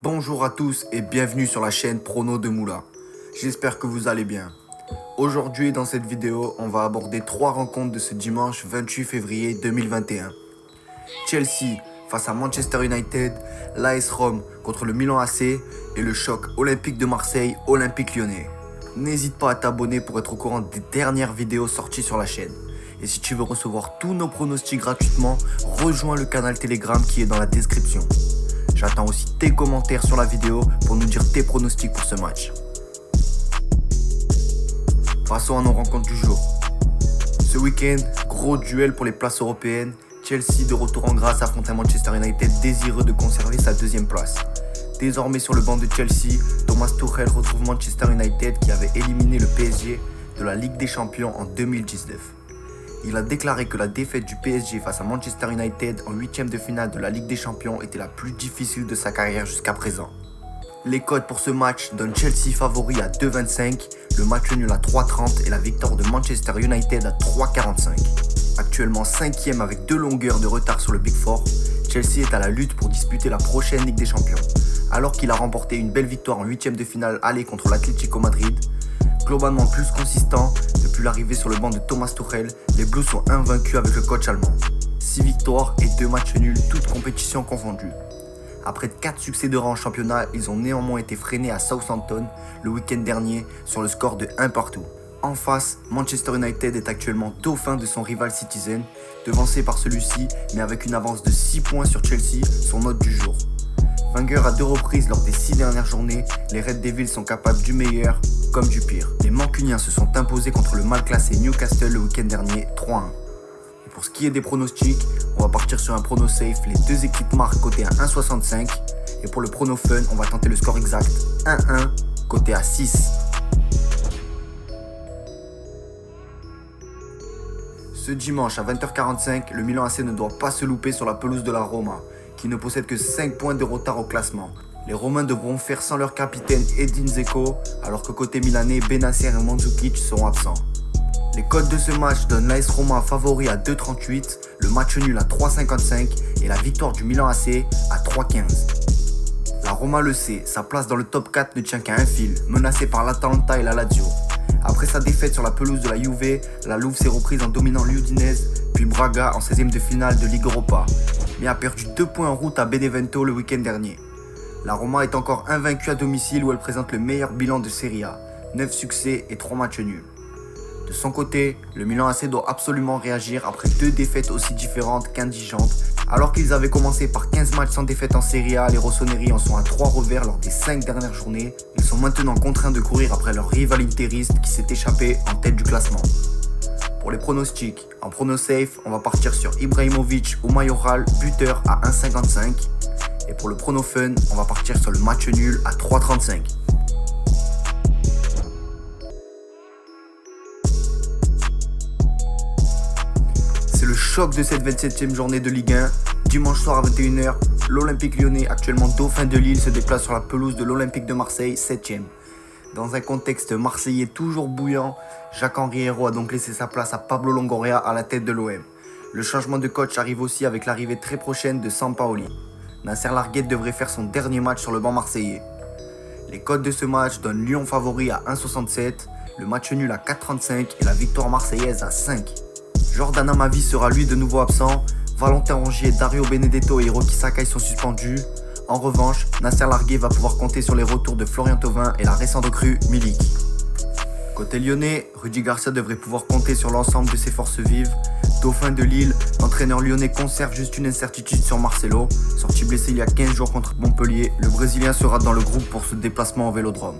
Bonjour à tous et bienvenue sur la chaîne Prono de Moula. J'espère que vous allez bien. Aujourd'hui dans cette vidéo, on va aborder 3 rencontres de ce dimanche 28 février 2021. Chelsea face à Manchester United, l'AS Rome contre le Milan AC et le choc Olympique de Marseille, Olympique Lyonnais. N'hésite pas à t'abonner pour être au courant des dernières vidéos sorties sur la chaîne. Et si tu veux recevoir tous nos pronostics gratuitement, rejoins le canal Telegram qui est dans la description. J'attends aussi tes commentaires sur la vidéo pour nous dire tes pronostics pour ce match. Passons à nos rencontres du jour. Ce week-end, gros duel pour les places européennes. Chelsea de retour en grâce affronte un Manchester United désireux de conserver sa deuxième place. Désormais sur le banc de Chelsea, Thomas Tuchel retrouve Manchester United qui avait éliminé le PSG de la Ligue des Champions en 2019. Il a déclaré que la défaite du PSG face à Manchester United en 8e de finale de la Ligue des Champions était la plus difficile de sa carrière jusqu'à présent. Les codes pour ce match donnent Chelsea favori à 2,25, le match nul à 3,30 et la victoire de Manchester United à 3,45. Actuellement 5e avec 2 longueurs de retard sur le Big Four, Chelsea est à la lutte pour disputer la prochaine Ligue des Champions. Alors qu'il a remporté une belle victoire en 8e de finale aller contre l'Atlético Madrid, globalement plus consistant, depuis l'arrivée sur le banc de Thomas Tuchel, les Blues sont invaincus avec le coach allemand. 6 victoires et 2 matchs nuls, toutes compétitions confondues. Après 4 succès de rang en championnat, ils ont néanmoins été freinés à Southampton le week-end dernier sur le score de 1 partout. En face, Manchester United est actuellement dauphin de son rival Citizen, devancé par celui-ci, mais avec une avance de 6 points sur Chelsea, son hôte du jour. Vainqueurs à 2 reprises lors des 6 dernières journées, les Red Devils sont capables du meilleur comme du pire. Les Mancuniens se sont imposés contre le mal classé Newcastle le week-end dernier 3-1. Et pour ce qui est des pronostics, on va partir sur un prono safe, les deux équipes marquent côté à 1,65. Et pour le prono fun, on va tenter le score exact 1-1 côté à 6. Ce dimanche à 20h45, le Milan AC ne doit pas se louper sur la pelouse de la Roma, qui ne possède que 5 points de retard au classement. Les Romains devront faire sans leur capitaine Edin Dzeko, alors que côté milanais, Benacer et Mandzukic seront absents. Les codes de ce match donnent l'AS Roma favori à 2,38, le match nul à 3,55 et la victoire du Milan AC à 3,15. La Roma le sait, sa place dans le top 4 ne tient qu'à un fil, menacée par l'Atalanta et la Lazio. Après sa défaite sur la pelouse de la Juve, la Louve s'est reprise en dominant l'Udinese, puis Braga en 16e de finale de Ligue Europa, mais a perdu 2 points en route à Benevento le week-end dernier. La Roma est encore invaincue à domicile où elle présente le meilleur bilan de Serie A, 9 succès et 3 matchs nuls. De son côté, le Milan AC doit absolument réagir après 2 défaites aussi différentes qu'indigentes. Alors qu'ils avaient commencé par 15 matchs sans défaite en Serie A, les rossoneri en sont à 3 revers lors des 5 dernières journées. Ils sont maintenant contraints de courir après leur rival interiste qui s'est échappé en tête du classement. Pour les pronostics, en prono safe, on va partir sur Ibrahimovic ou Mayoral, buteur à 1,55. Et pour le prono fun, on va partir sur le match nul à 3,35. C'est le choc de cette 27e journée de Ligue 1. Dimanche soir à 21h, l'Olympique Lyonnais, actuellement dauphin de Lille, se déplace sur la pelouse de l'Olympique de Marseille, 7e. Dans un contexte marseillais toujours bouillant, Jacques-Henri Hérault a donc laissé sa place à Pablo Longoria à la tête de l'OM. Le changement de coach arrive aussi avec l'arrivée très prochaine de Sampaoli. Nasser Larguet devrait faire son dernier match sur le banc marseillais. Les codes de ce match donnent Lyon favori à 1,67, le match nul à 4,35 et la victoire marseillaise à 5. Jordan Amavi sera lui de nouveau absent, Valentin Rongier, Dario Benedetto et Hiroki Sakai sont suspendus. En revanche, Nasser Larguet va pouvoir compter sur les retours de Florian Thauvin et la récente recrue Milik. Côté lyonnais, Rudy Garcia devrait pouvoir compter sur l'ensemble de ses forces vives. Dauphin de Lille, l'entraîneur lyonnais conserve juste une incertitude sur Marcelo. Sorti blessé il y a 15 jours contre Montpellier, le Brésilien sera dans le groupe pour ce déplacement au Vélodrome.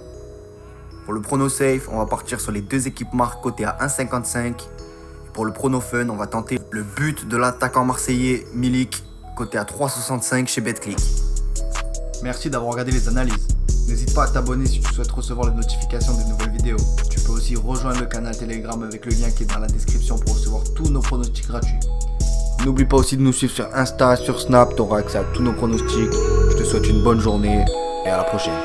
Pour le prono safe, on va partir sur les deux équipes marques côté à 1,55. Pour le prono fun, on va tenter le but de l'attaquant marseillais Milik, côté à 3,65 chez Betclic. Merci d'avoir regardé les analyses. N'hésite pas à t'abonner si tu souhaites recevoir les notifications des nouvelles vidéos. Tu peux aussi rejoindre le canal Telegram avec le lien qui est dans la description pour recevoir tous nos pronostics gratuits. N'oublie pas aussi de nous suivre sur Insta, sur Snap, tu auras accès à tous nos pronostics. Je te souhaite une bonne journée et à la prochaine.